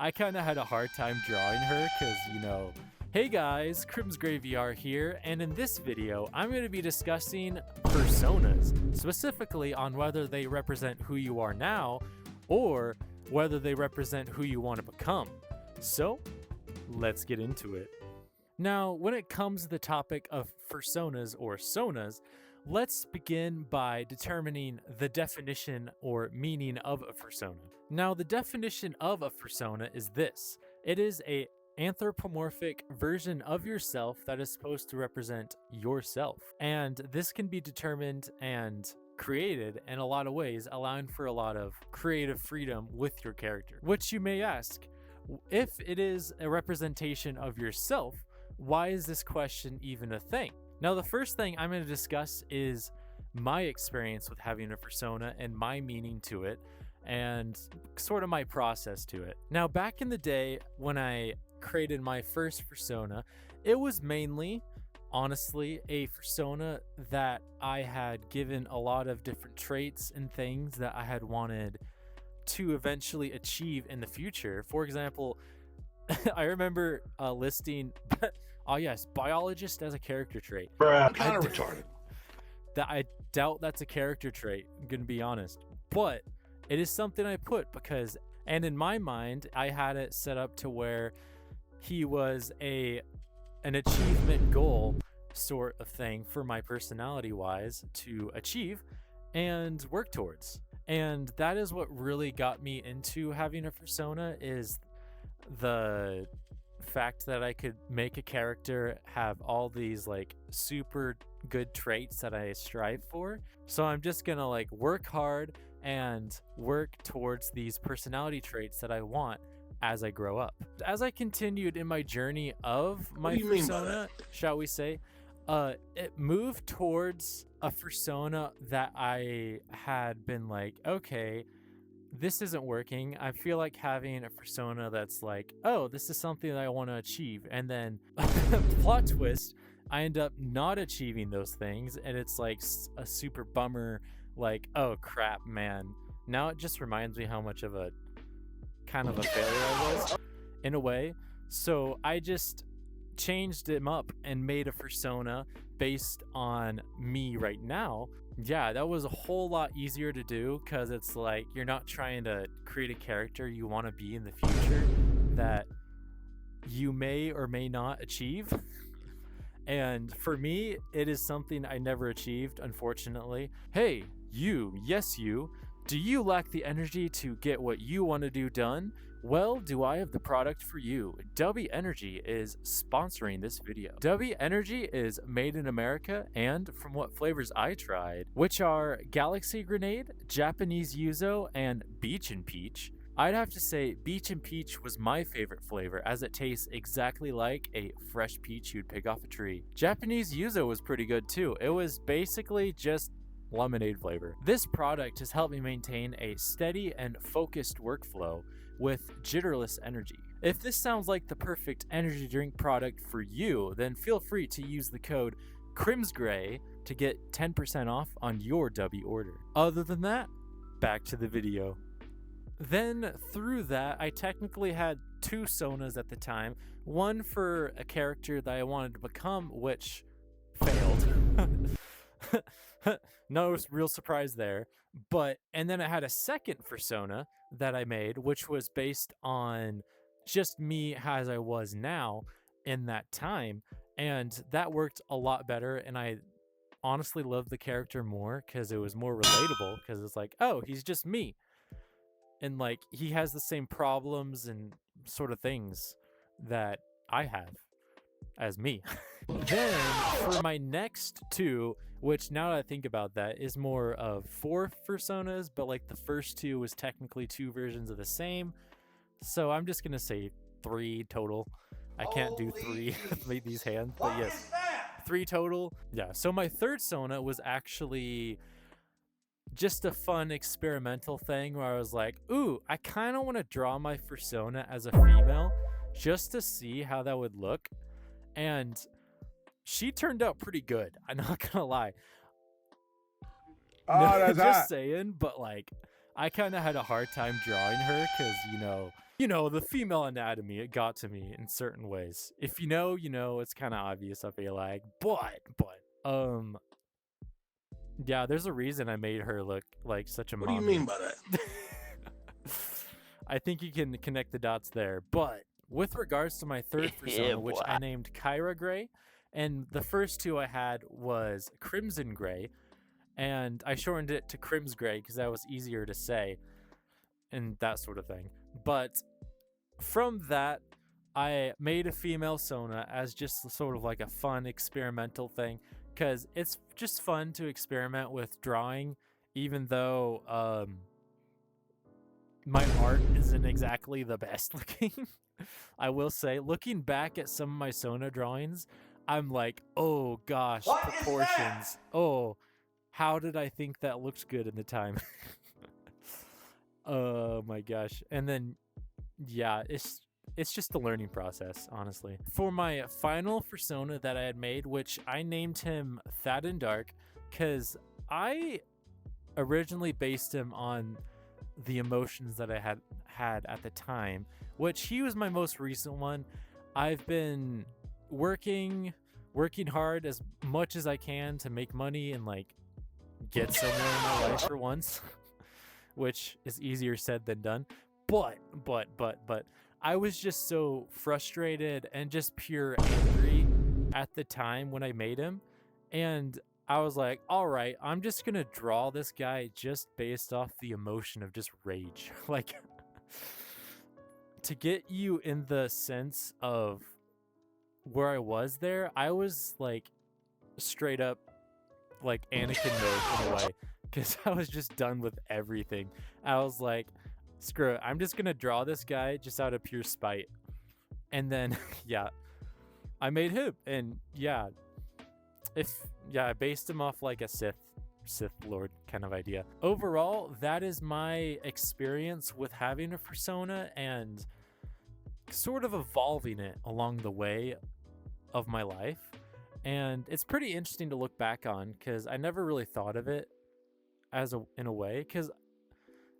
I kind of had a hard time drawing her because, hey guys, CrimsGreyVR here, and in this video, I'm going to be discussing personas, specifically on whether they represent who you are now, or whether they represent who you want to become. So, let's get into it. Now, when it comes to the topic of fursonas or sonas, let's begin by determining the definition or meaning of a fursona. Now, the definition of a fursona is this. It is a anthropomorphic version of yourself that is supposed to represent yourself. And this can be determined and created in a lot of ways, allowing for a lot of creative freedom with your character. Which you may ask, if it is a representation of yourself, why is this question even a thing? Now, the first thing I'm going to discuss is my experience with having a fursona and my meaning to it and sort of my process to it. Now, back in the day when I created my first fursona, it was mainly, honestly, a fursona that I had given a lot of different traits and things that I had wanted to eventually achieve in the future. For example, I remember listing, oh yes, biologist as a character trait. I'm kind of retarded. I doubt that's a character trait, I'm gonna be honest. But it is something I put because, and in my mind, I had it set up to where he was an achievement goal sort of thing for my personality wise to achieve and work towards. And that is what really got me into having a fursona, is the fact that I could make a character have all these like super good traits that I strive for. So I'm just gonna like work hard and work towards these personality traits that I want as I grow up. As I continued in my journey of my fursona, shall we say, it moved towards a fursona that I had been like, okay, this isn't working. I feel like having a fursona that's like, oh, this is something that I want to achieve. And then plot twist, I end up not achieving those things. And it's like a super bummer, like, oh crap, man. Now it just reminds me how much of a kind of a failure I was in a way. So I just changed him up and made a fursona based on me right now. Yeah, that was a whole lot easier to do because it's like you're not trying to create a character you want to be in the future that you may or may not achieve. And for me, it is something I never achieved, unfortunately. Hey, you, yes you, do you lack the energy to get what you want to do done? Well, do I have the product for you? Dubby Energy is sponsoring this video. Dubby Energy is made in America, and from what flavors I tried, which are Galaxy Grenade, Japanese Yuzu, and Beach and Peach, I'd have to say Beach and Peach was my favorite flavor, as it tastes exactly like a fresh peach you'd pick off a tree. Japanese Yuzu was pretty good too. It was basically just lemonade flavor. This product has helped me maintain a steady and focused workflow with jitterless energy. If this sounds like the perfect energy drink product for you, then feel free to use the code CrimsGrey to get 10% off on your Dubby order. Other than that, back to the video. Then through that, I technically had two sonas at the time. One for a character that I wanted to become, which failed. No real surprise there. And then I had a second fursona that I made, which was based on just me as I was now in that time. And that worked a lot better. And I honestly loved the character more because it was more relatable, because it's like, oh, he's just me. And like, he has the same problems and sort of things that I have as me. Then for my next two, which now that I think about that is more of 4 fursonas, but like the first 2 was technically 2 versions of the same. So I'm just gonna say 3 total. I can't do 3 with these hands, but yes, 3 total. Yeah, so my third sona was actually just a fun experimental thing where I was like, ooh, I kind of want to draw my fursona as a female just to see how that would look. And she turned out pretty good, I'm not gonna lie. Oh, that's just hot. saying, but like, I kind of had a hard time drawing her because, the female anatomy, it got to me in certain ways. If you know, it's kind of obvious, I feel like. Yeah, there's a reason I made her look like such a mommy. What do you mean by that? I think you can connect the dots there. But with regards to my third persona, which I named CrimsGrey, and the first two I had was CrimsGrey, and I shortened it to CrimsGrey because that was easier to say and that sort of thing. But from that, I made a female Sona as just sort of like a fun experimental thing because it's just fun to experiment with drawing, even though my art isn't exactly the best looking. I will say, looking back at some of my Sona drawings, I'm like, oh gosh, what proportions. Oh, how did I think that looked good in the time? Oh my gosh. And then, yeah, it's just the learning process, honestly. For my final persona that I had made, which I named him Thad and Dark, because I originally based him on the emotions that I had at the time, which he was my most recent one. I've been working hard as much as I can to make money and like get somewhere in my life for once, which is easier said than done. But I was just so frustrated and just pure angry at the time when I made him. And I was like, all right, I'm just going to draw this guy just based off the emotion of just rage. Like, to get you in the sense of where I was there, I was like straight up like Anakin mode in a way, because I was just done with everything. I was like, screw it, I'm just going to draw this guy just out of pure spite. And then, yeah, I made him. And yeah, I based him off like a Sith Lord kind of idea. Overall, that is my experience with having a persona and sort of evolving it along the way of my life. And it's pretty interesting to look back on because I never really thought of it in a way, because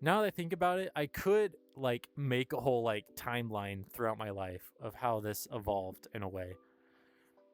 now that I think about it, I could like make a whole like timeline throughout my life of how this evolved in a way,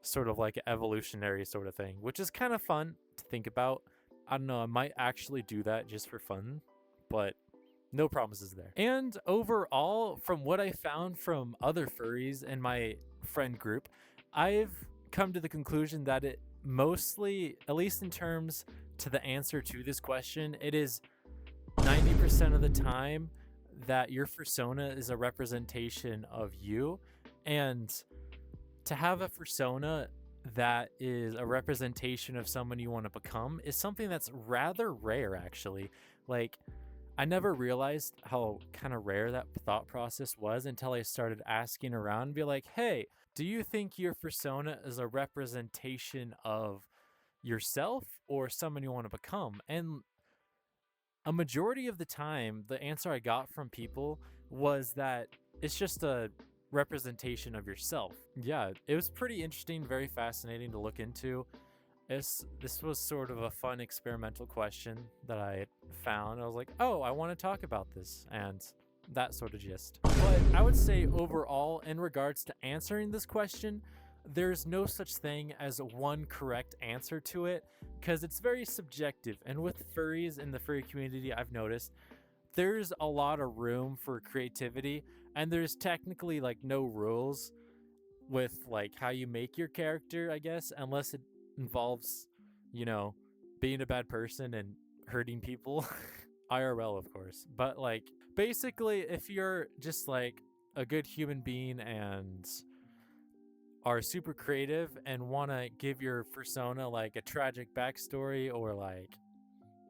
sort of like an evolutionary sort of thing, which is kind of fun to think about. I don't know, I might actually do that just for fun, but no promises there. And overall, from what I found from other furries in my friend group, I've come to the conclusion that it mostly, at least in terms to the answer to this question, it is 90% of the time that your persona is a representation of you. And to have a persona that is a representation of someone you want to become is something that's rather rare, actually. Like, I never realized how kind of rare that thought process was until I started asking around and be like, hey, do you think your persona is a representation of yourself or someone you want to become? And a majority of the time, the answer I got from people was that it's just a representation of yourself. Yeah, it was pretty interesting, very fascinating to look into. This was sort of a fun experimental question that I found. I was like, oh, I want to talk about this, and that sort of gist. But I would say overall, in regards to answering this question, there's no such thing as one correct answer to it, because it's very subjective. And with furries in the furry community, I've noticed there's a lot of room for creativity, and there's technically like no rules with like how you make your character, I guess, unless it involves, being a bad person and hurting people. IRL, of course. But like, basically, if you're just like a good human being and are super creative and want to give your persona like a tragic backstory, or like,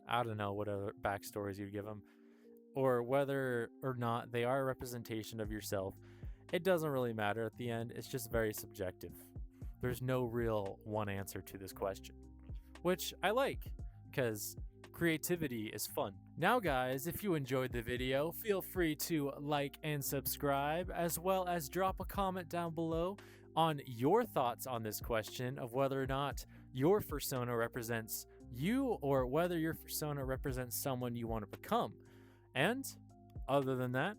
I don't know what other backstories you'd give them, or whether or not they are a representation of yourself, it doesn't really matter at the end. It's just very subjective. There's no real one answer to this question, which I like, because creativity is fun. Now guys, if you enjoyed the video, feel free to like and subscribe, as well as drop a comment down below on your thoughts on this question of whether or not your persona represents you, or whether your persona represents someone you want to become. And other than that,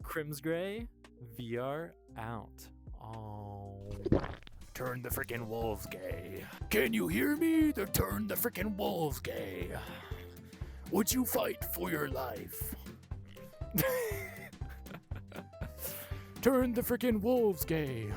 CrimsGrey VR out. Oh. Turn the freaking wolves gay. Can you hear me? They turn the freaking wolves gay. Would you fight for your life? Turn the freaking wolves gay.